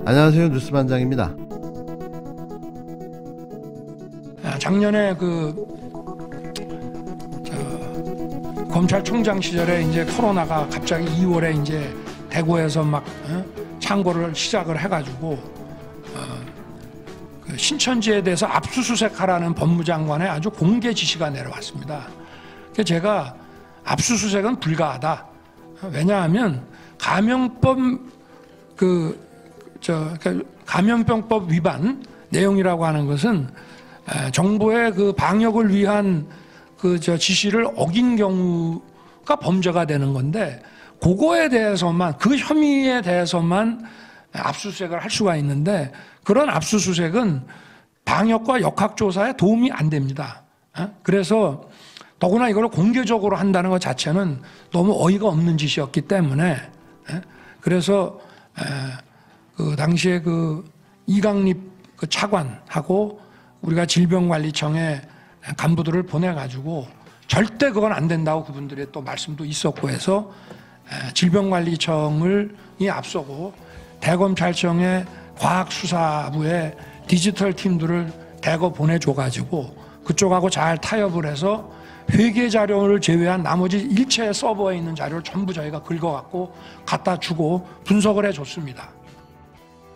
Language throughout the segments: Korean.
안녕하세요, 뉴스반장입니다. 작년에 검찰총장 시절에 이제 코로나가 갑자기 2월에 이제 대구에서 막 창고를 시작을 해가지고 그 신천지에 대해서 압수수색하라는 법무장관의 아주 공개 지시가 내려왔습니다. 그래서 제가 압수수색은 불가하다. 왜냐하면 감염병법 위반 내용이라고 하는 것은 정부의 그 방역을 위한 지시를 어긴 경우가 범죄가 되는 건데, 그거에 대해서만, 그 혐의에 대해서만 압수수색을 할 수가 있는데, 그런 압수수색은 방역과 역학조사에 도움이 안 됩니다. 그래서 더구나 이걸 공개적으로 한다는 것 자체는 너무 어이가 없는 짓이었기 때문에, 그래서 그 당시에 그 이강립 그 차관하고 우리가 질병관리청에 간부들을 보내가지고 절대 그건 안 된다고 그분들의 또 말씀도 있었고 해서 질병관리청이 앞서고 대검찰청의 과학수사부의 디지털 팀들을 대거 보내줘가지고 그쪽하고 잘 타협을 해서 회계 자료를 제외한 나머지 일체 서버에 있는 자료를 전부 저희가 긁어갖고 갖다 주고 분석을 해줬습니다.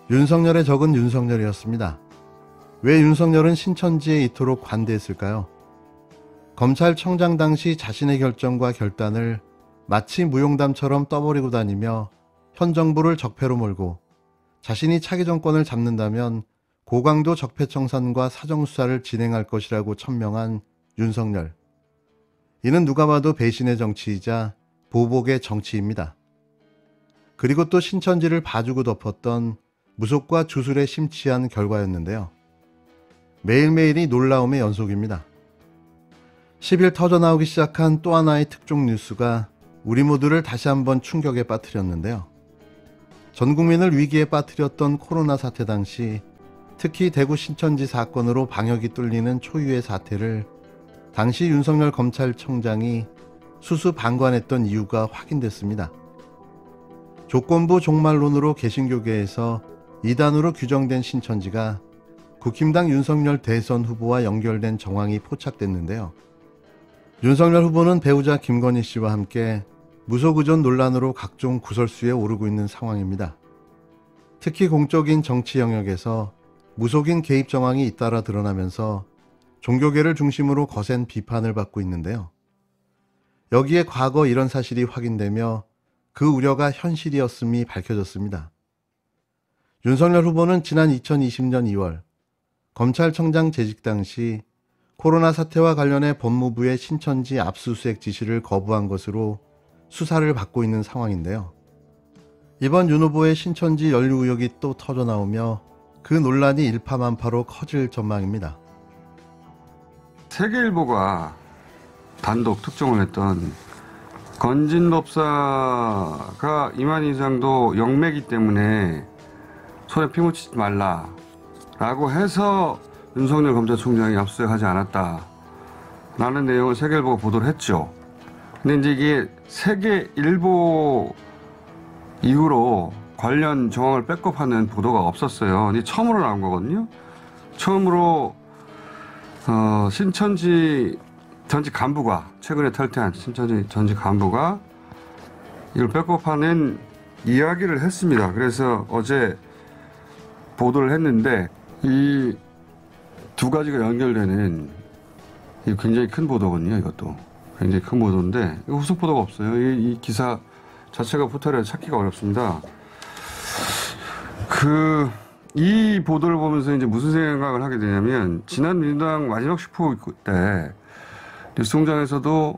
윤석열의 적은 윤석열이었습니다. 왜 윤석열은 신천지에 이토록 관대했을까요? 검찰청장 당시 자신의 결정과 결단을 마치 무용담처럼 떠버리고 다니며 현 정부를 적폐로 몰고 자신이 차기 정권을 잡는다면 고강도 적폐청산과 사정수사를 진행할 것이라고 천명한 윤석열. 이는 누가 봐도 배신의 정치이자 보복의 정치입니다. 그리고 또 신천지를 봐주고 덮었던 무속과 주술에 심취한 결과였는데요. 매일매일이 놀라움의 연속입니다. 10일 터져나오기 시작한 또 하나의 특종 뉴스가 우리 모두를 다시 한번 충격에 빠뜨렸는데요. 전 국민을 위기에 빠뜨렸던 코로나 사태 당시 특히 대구 신천지 사건으로 방역이 뚫리는 초유의 사태를 당시 윤석열 검찰청장이 수수방관했던 이유가 확인됐습니다. 조건부 종말론으로 개신교계에서 이단으로 규정된 신천지가 국힘당 윤석열 대선 후보와 연결된 정황이 포착됐는데요. 윤석열 후보는 배우자 김건희 씨와 함께 무속의존 논란으로 각종 구설수에 오르고 있는 상황입니다. 특히 공적인 정치 영역에서 무속인 개입 정황이 잇따라 드러나면서 종교계를 중심으로 거센 비판을 받고 있는데요. 여기에 과거 이런 사실이 확인되며 그 우려가 현실이었음이 밝혀졌습니다. 윤석열 후보는 지난 2020년 2월 검찰청장 재직 당시 코로나 사태와 관련해 법무부의 신천지 압수수색 지시를 거부한 것으로 수사를 받고 있는 상황인데요. 이번 윤 후보의 신천지 연루 의혹이 또 터져나오며 그 논란이 일파만파로 커질 전망입니다. 세계일보가 단독 특종을 했던 건진법사가 이만희장도 영매기 때문에 손에 피 묻히지 말라라고 해서 윤석열 검찰총장이 압수수색하지 않았다라는 내용을 세계일보가 보도를 했죠. 근데 이제 이게 세계일보 이후로 관련 정황을 백업하는 보도가 없었어요. 근데 처음으로 나온 거거든요. 처음으로 신천지 전직 간부가, 최근에 탈퇴한 신천지 전직 간부가 이걸 백업하는 이야기를 했습니다. 그래서 어제 보도를 했는데 이 두 가지가 연결되는 굉장히 큰 보도거든요. 이것도 굉장히 큰 보도인데 이거 후속 보도가 없어요. 이 기사 자체가 포털에 찾기가 어렵습니다. 이 보도를 보면서 이제 무슨 생각을 하게 되냐면, 지난 민주당 마지막 슈퍼 때 뉴스공장에서도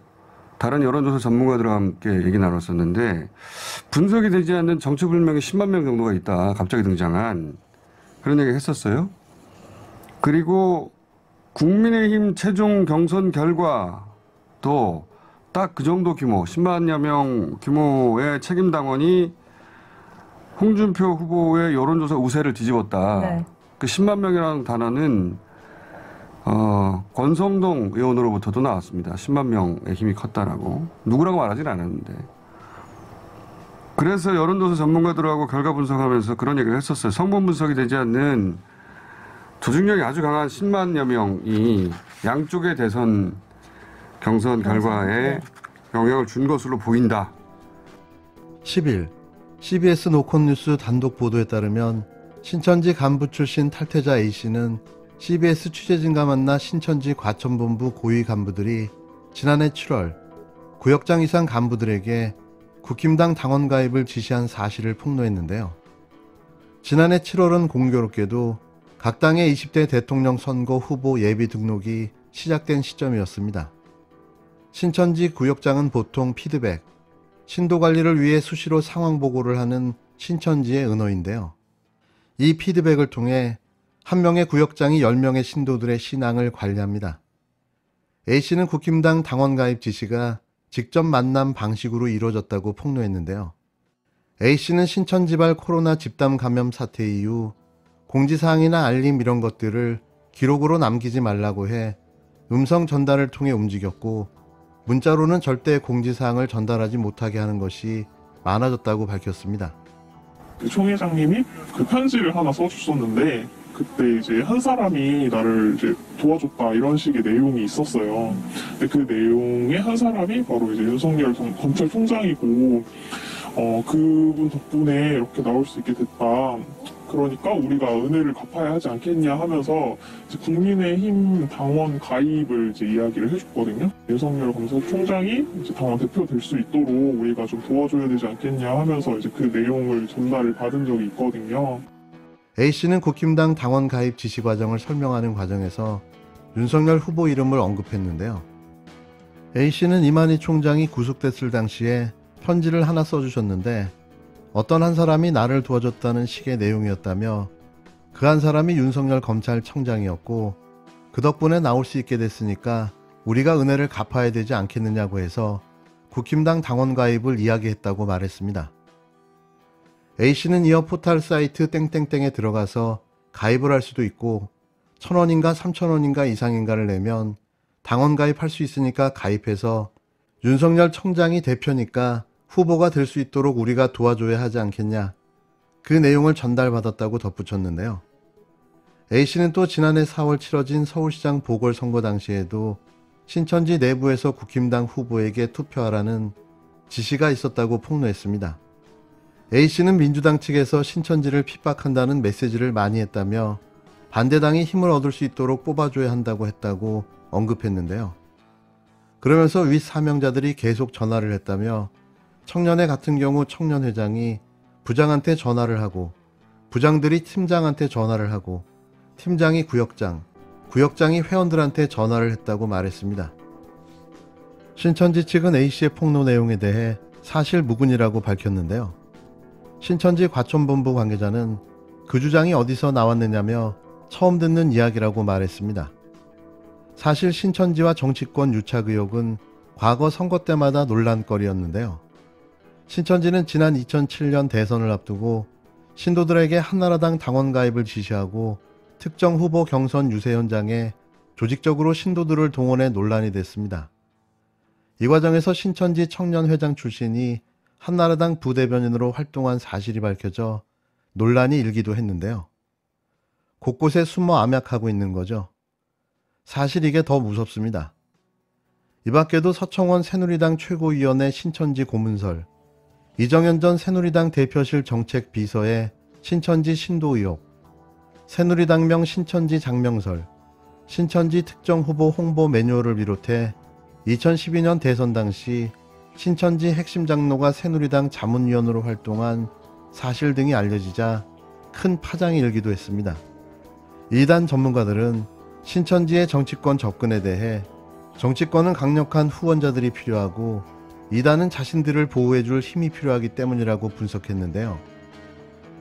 다른 여론조사 전문가들과 함께 얘기 나눴었는데, 분석이 되지 않는 정체불명의 10만 명 정도가 있다. 갑자기 등장한 그런 얘기 했었어요. 그리고 국민의힘 최종 경선 결과도 딱 그 정도 규모, 10만여 명 규모의 책임당원이 홍준표 후보의 여론조사 우세를 뒤집었다. 네. 그 10만 명이라는 단어는 권성동 의원으로부터도 나왔습니다. 10만 명의 힘이 컸다라고. 누구라고 말하진 않았는데. 그래서 여론조사 전문가들하고 결과 분석하면서 그런 얘기를 했었어요. 성분 분석이 되지 않는 조직력이 아주 강한 10만여 명이 양쪽의 대선 경선 결과에 영향을 준 것으로 보인다. 10일 CBS 노컷뉴스 단독 보도에 따르면 신천지 간부 출신 탈퇴자 A씨는 CBS 취재진과 만나 신천지 과천본부 고위 간부들이 지난해 7월 구역장 이상 간부들에게 국힘당 당원 가입을 지시한 사실을 폭로했는데요. 지난해 7월은 공교롭게도 각 당의 20대 대통령 선거 후보 예비 등록이 시작된 시점이었습니다. 신천지 구역장은 보통 피드백, 신도 관리를 위해 수시로 상황 보고를 하는 신천지의 은어인데요. 이 피드백을 통해 한 명의 구역장이 10명의 신도들의 신앙을 관리합니다. A씨는 국힘당 당원 가입 지시가 직접 만남 방식으로 이루어졌다고 폭로했는데요. A씨는 신천지발 코로나 집단 감염 사태 이후 공지사항이나 알림 이런 것들을 기록으로 남기지 말라고 해 음성 전달을 통해 움직였고 문자로는 절대 공지사항을 전달하지 못하게 하는 것이 많아졌다고 밝혔습니다. 총 회장님이 그 편지를 하나 써주셨는데 그때 이제 한 사람이 나를 이제 도와줬다 이런 식의 내용이 있었어요. 근데 그 내용의 한 사람이 바로 이제 윤석열 검찰총장이고 그분 덕분에 이렇게 나올 수 있게 됐다. 그러니까 우리가 은혜를 갚아야 하지 않겠냐 하면서 이제 국민의힘 당원 가입을 이제 이야기를 해줬거든요. 윤석열 검찰총장이 이제 당원 대표 될 수 있도록 우리가 좀 도와줘야 되지 않겠냐 하면서 이제 그 내용을 전달을 받은 적이 있거든요. A씨는 국힘당 당원 가입 지시 과정을 설명하는 과정에서 윤석열 후보 이름을 언급했는데요. A씨는 이만희 총장이 구속됐을 당시에 편지를 하나 써주셨는데 어떤 한 사람이 나를 도와줬다는 식의 내용이었다며 그 한 사람이 윤석열 검찰청장이었고 그 덕분에 나올 수 있게 됐으니까 우리가 은혜를 갚아야 되지 않겠느냐고 해서 국힘당 당원 가입을 이야기했다고 말했습니다. A씨는 이어 포털 사이트 땡땡땡에 들어가서 가입을 할 수도 있고 1,000원인가 3,000원인가 이상인가를 내면 당원 가입할 수 있으니까 가입해서 윤석열 청장이 대표니까 후보가 될 수 있도록 우리가 도와줘야 하지 않겠냐. 그 내용을 전달받았다고 덧붙였는데요. A씨는 또 지난해 4월 치러진 서울시장 보궐선거 당시에도 신천지 내부에서 국힘당 후보에게 투표하라는 지시가 있었다고 폭로했습니다. A씨는 민주당 측에서 신천지를 핍박한다는 메시지를 많이 했다며 반대당이 힘을 얻을 수 있도록 뽑아줘야 한다고 했다고 언급했는데요. 그러면서 윗 사명자들이 계속 전화를 했다며 청년회 같은 경우 청년회장이 부장한테 전화를 하고 부장들이 팀장한테 전화를 하고 팀장이 구역장, 구역장이 회원들한테 전화를 했다고 말했습니다. 신천지 측은 A씨의 폭로 내용에 대해 사실 무근이라고 밝혔는데요. 신천지 과천본부 관계자는 그 주장이 어디서 나왔느냐며 처음 듣는 이야기라고 말했습니다. 사실 신천지와 정치권 유착 의혹은 과거 선거 때마다 논란거리였는데요. 신천지는 지난 2007년 대선을 앞두고 신도들에게 한나라당 당원 가입을 지시하고 특정 후보 경선 유세 현장에 조직적으로 신도들을 동원해 논란이 됐습니다. 이 과정에서 신천지 청년회장 출신이 한나라당 부대변인으로 활동한 사실이 밝혀져 논란이 일기도 했는데요. 곳곳에 숨어 암약하고 있는 거죠. 사실 이게 더 무섭습니다. 이 밖에도 서청원 새누리당 최고위원회 신천지 고문설, 이정현 전 새누리당 대표실 정책비서의 신천지 신도 의혹, 새누리당명 신천지 장명설, 신천지 특정 후보 홍보 매뉴얼을 비롯해 2012년 대선 당시 신천지 핵심 장로가 새누리당 자문위원으로 활동한 사실 등이 알려지자 큰 파장이 일기도 했습니다. 이단 전문가들은 신천지의 정치권 접근에 대해 정치권은 강력한 후원자들이 필요하고 이단은 자신들을 보호해줄 힘이 필요하기 때문이라고 분석했는데요.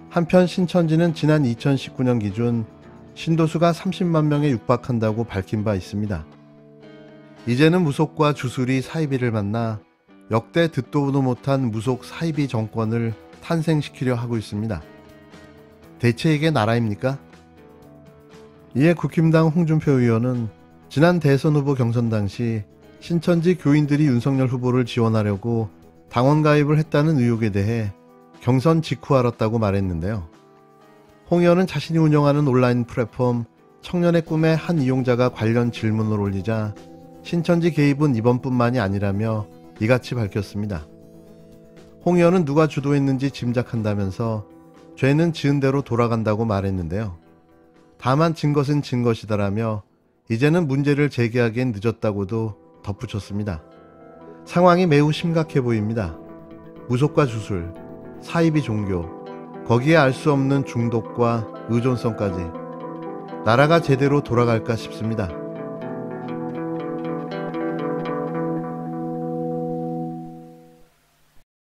한편 신천지는 지난 2019년 기준 신도수가 30만 명에 육박한다고 밝힌 바 있습니다. 이제는 무속과 주술이 사이비를 만나 역대 듣도 보도 못한 무속 사이비 정권을 탄생시키려 하고 있습니다. 대체 이게 나라입니까? 이에 국힘당 홍준표 의원은 지난 대선 후보 경선 당시 신천지 교인들이 윤석열 후보를 지원하려고 당원 가입을 했다는 의혹에 대해 경선 직후 알았다고 말했는데요. 홍 의원은 자신이 운영하는 온라인 플랫폼 청년의 꿈의 한 이용자가 관련 질문을 올리자 신천지 개입은 이번뿐만이 아니라며 이같이 밝혔습니다. 홍 의원은 누가 주도했는지 짐작한다면서 죄는 지은 대로 돌아간다고 말했는데요. 다만 진 것은 진 것이다라며 이제는 문제를 제기하기엔 늦었다고도 덧붙였습니다. 상황이 매우 심각해 보입니다. 무속과 주술, 사이비 종교, 거기에 알 수 없는 중독과 의존성까지 나라가 제대로 돌아갈까 싶습니다.